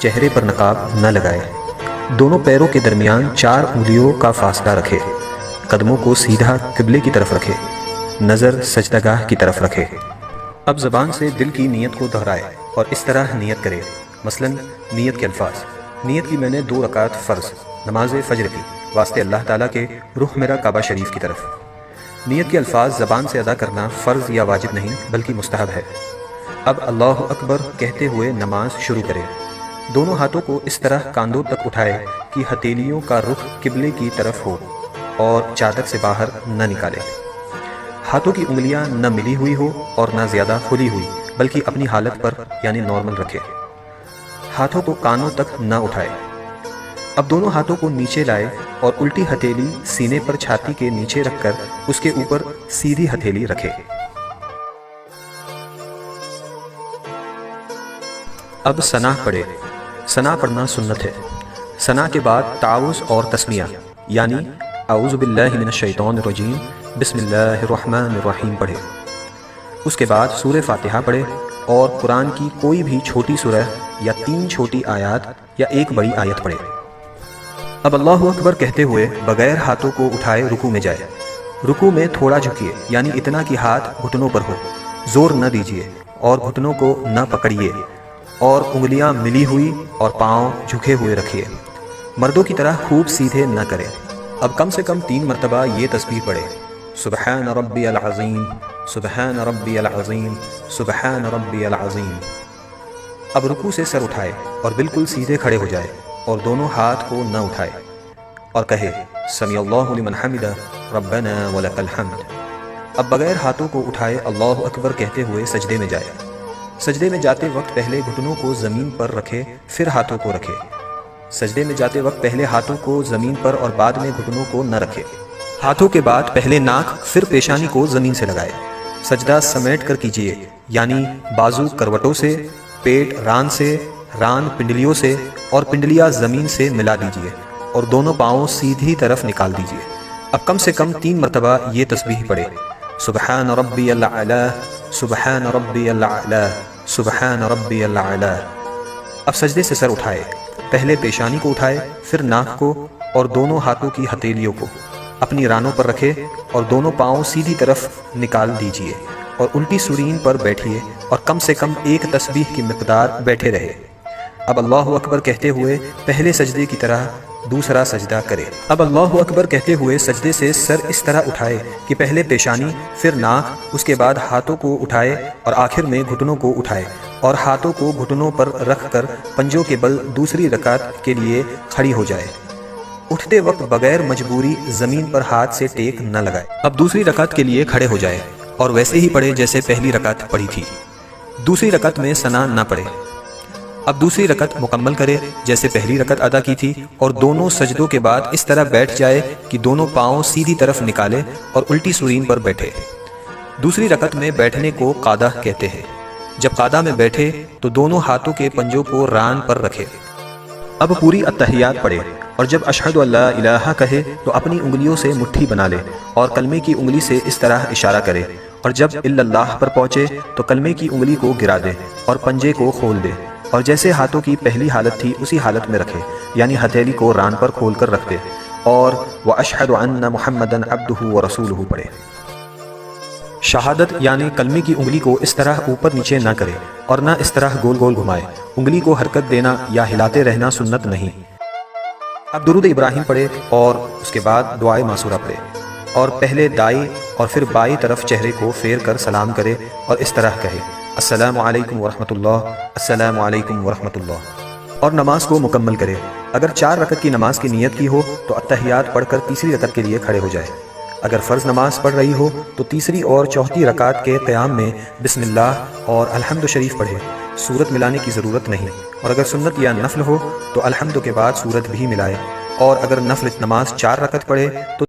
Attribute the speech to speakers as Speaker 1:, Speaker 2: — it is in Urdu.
Speaker 1: چہرے پر نقاب نہ لگائے، دونوں پیروں کے درمیان 4 انگلیوں کا فاصلہ رکھے، قدموں کو سیدھا قبلے کی طرف رکھے، نظر سجدہ گاہ کی طرف رکھے۔ اب زبان سے دل کی نیت کو دہرائے اور اس طرح نیت کرے، مثلا نیت کے الفاظ: نیت کی میں نے 2 رکعت فرض نماز فجر کی واسطے اللہ تعالیٰ کے رخ میرا کعبہ شریف کی طرف۔ نیت کے الفاظ زبان سے ادا کرنا فرض یا واجب نہیں بلکہ مستحب ہے۔ اب اللہ اکبر کہتے ہوئے نماز شروع کرے، دونوں ہاتھوں کو اس طرح کاندھوں تک اٹھائے کہ ہتھیلیوں کا رخ قبلے کی طرف ہو اور چادر سے باہر نہ نکالے۔ ہاتھوں کی انگلیاں نہ ملی ہوئی ہو اور نہ زیادہ کھلی ہوئی بلکہ اپنی حالت پر یعنی نارمل رکھے۔ ہاتھوں کو کانوں تک نہ اٹھائے۔ اب دونوں ہاتھوں کو نیچے لائے اور الٹی ہتھیلی سینے پر چھاتی کے نیچے رکھ کر اس کے اوپر سیدھی ہتھیلی رکھے۔ اب ثنا پڑھے۔ ثنا پڑھنا سنت ہے۔ ثنا کے بعد تعوذ اور تسمیہ یعنی اعوذ باللہ من الشیطان الرجیم بسم اللہ الرحمن الرحیم پڑھے۔ اس کے بعد سورہ فاتحہ پڑھے اور قرآن کی کوئی بھی چھوٹی سورہ یا 3 چھوٹی آیات یا 1 بڑی آیت پڑھے۔ اب اللہ اکبر کہتے ہوئے بغیر ہاتھوں کو اٹھائے رکوع میں جائے۔ رکوع میں تھوڑا جھکیے یعنی اتنا کہ ہاتھ گھٹنوں پر ہو، زور نہ دیجیے اور گھٹنوں کو نہ پکڑیے اور انگلیاں ملی ہوئی اور پاؤں جھکے ہوئے رکھیے۔ مردوں کی طرح خوب سیدھے نہ کرے۔ اب کم سے کم 3 مرتبہ یہ تسبیح پڑھے: سبحان ربی العظیم، سبحان ربی العظیم، سبحان ربی العظیم۔ اب رکوع سے سر اٹھائے اور بالکل سیدھے کھڑے ہو جائے اور دونوں ہاتھ کو نہ اٹھائے اور کہے سمیع اللہ لمن حمدہ ربنا ولک الحمد۔ اب بغیر ہاتھوں کو اٹھائے اللہ اکبر کہتے ہوئے سجدے میں جائے۔ سجدے میں جاتے وقت پہلے گھٹنوں کو زمین پر رکھے پھر ہاتھوں کو رکھے۔ سجدے میں جاتے وقت پہلے ہاتھوں کو زمین پر اور بعد میں گھٹنوں کو نہ رکھے۔ ہاتھوں کے بعد پہلے ناک پھر پیشانی کو زمین سے لگائے۔ سجدہ سمیٹ کر کیجیے یعنی بازو کروٹوں سے، پیٹ ران سے، ران پنڈلیوں سے اور پنڈلیاں زمین سے ملا دیجیے اور دونوں پاؤں سیدھی طرف نکال دیجیے۔ اب کم سے کم 3 مرتبہ یہ تسبیح پڑھے: سبحان ربی الاعلی، سبحان ربی الاعلی، سبحان ربی الاعلی۔ اب سجدے سے سر اٹھائے، پہلے پیشانی کو اٹھائے پھر ناک کو اور دونوں ہاتھوں کی ہتھیلیوں کو اپنی رانوں پر رکھے اور دونوں پاؤں سیدھی طرف نکال دیجیے اور الٹی سورین پر بیٹھیے اور کم سے کم 1 تسبیح کی مقدار بیٹھے رہے۔ اب اللہ اکبر کہتے ہوئے پہلے سجدے کی طرح دوسرا سجدہ کرے۔ اب اللہ اکبر کہتے ہوئے سجدے سے سر اس طرح اٹھائے کہ پہلے پیشانی پھر ناک، اس کے بعد ہاتھوں کو اٹھائے اور آخر میں گھٹنوں کو اٹھائے اور ہاتھوں کو گھٹنوں پر رکھ کر پنجوں کے بل دوسری رکعت کے لیے کھڑی ہو جائے۔ اٹھتے وقت بغیر مجبوری زمین پر ہاتھ سے ٹیک نہ لگائے۔ اب دوسری رکعت کے لیے کھڑے ہو جائے اور ویسے ہی پڑھے جیسے پہلی رکعت پڑھی تھی۔ دوسری رکعت میں ثنا نہ پڑھے۔ اب دوسری رکعت مکمل کرے جیسے پہلی رکعت ادا کی تھی اور دونوں سجدوں کے بعد اس طرح بیٹھ جائے کہ دونوں پاؤں سیدھی طرف نکالے اور الٹی سورین پر بیٹھے۔ دوسری رکعت میں بیٹھنے کو قعدہ کہتے ہیں۔ جب قعدہ میں بیٹھے تو دونوں ہاتھوں کے پنجوں کو ران پر رکھے۔ اب پوری التحیات پڑھے اور جب اشہد ان لا الہ کہے تو اپنی انگلیوں سے مٹھی بنا لے اور کلمے کی انگلی سے اس طرح اشارہ کرے اور جب الا اللہ پر پہنچے تو کلمے کی انگلی کو گرا دے اور پنجے کو کھول دے اور جیسے ہاتھوں کی پہلی حالت تھی اسی حالت میں رکھے یعنی ہتھیلی کو ران پر کھول کر رکھ دے اور وَأَشْهَدُ أَنَّ مُحَمَّدًا عَبْدُهُ وَرَسُولُهُ پڑھے۔ شہادت یعنی کلمے کی انگلی کو اس طرح اوپر نیچے نہ کرے اور نہ اس طرح گول گول گھمائے۔ انگلی کو حرکت دینا یا ہلاتے رہنا سنت نہیں۔ اب درود ابراہیم پڑھے اور اس کے بعد دعائے معصورہ پڑھے اور پہلے دائیں اور پھر بائیں طرف چہرے کو پھیر کر سلام کرے اور اس طرح کہے السلام علیکم ورحمۃ اللہ، السلام علیکم ورحمۃ اللہ، اور نماز کو مکمل کرے۔ اگر 4 رکعت کی نماز کی نیت کی ہو تو التحیات پڑھ کر تیسری رکعت کے لیے کھڑے ہو جائے۔ اگر فرض نماز پڑھ رہی ہو تو تیسری اور چوتھی رکعت کے قیام میں بسم اللہ اور الحمد شریف پڑھے، سورت ملانے کی ضرورت نہیں، اور اگر سنت یا نفل ہو تو الحمد کے بعد سورت بھی ملائے، اور اگر نفل نماز 4 رکعت پڑھے تو